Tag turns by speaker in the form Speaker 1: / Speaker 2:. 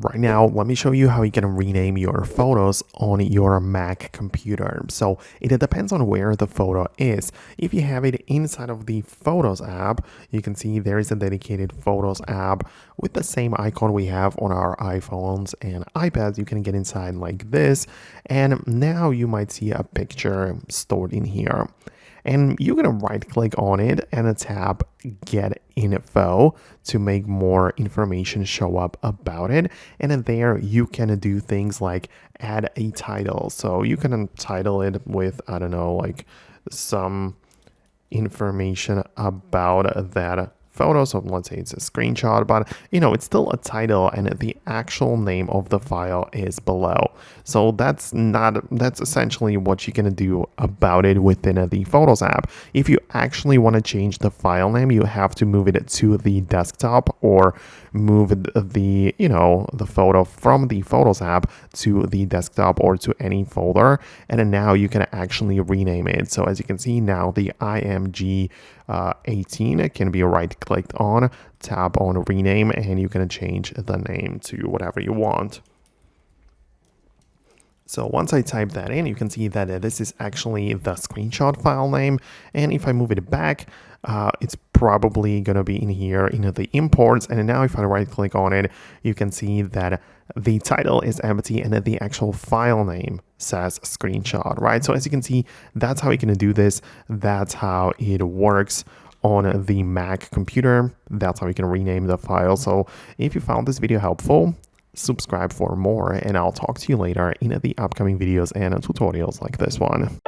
Speaker 1: Right now, let me show you how you can rename your photos on your Mac computer. So it depends on where the photo is. If you have it inside of the Photos app, you can see there is a dedicated Photos app with the same icon we have on our iPhones and iPads. You can get inside like this, and now you might see a picture stored in here. And you're gonna right click on it and tap get info to make more information show up about it. And then there you can do things like add a title. So you can title it with, I don't know, like some information about that photo. So let's say it's a screenshot, but it's still a title and the actual name of the file is below. So that's essentially what you're gonna do about it within the Photos app. If you actually want to change the file name, you have to move it to the desktop or move the photo from the Photos app to the desktop or to any folder, and then now you can actually rename it. So as you can see now, the IMG 18 can be right clicked on, tap on rename, and you can change the name to whatever you want. So once I type that in, you can see that this is actually the screenshot file name. And if I move it back, it's probably going to be in here in the imports. And now if I right click on it, you can see that the title is empty and that the actual file name says screenshot, right? So as you can see, that's how you can do this. That's how it works on the Mac computer. That's how you can rename the file. So if you found this video helpful, subscribe for more, and I'll talk to you later in the upcoming videos and tutorials like this one.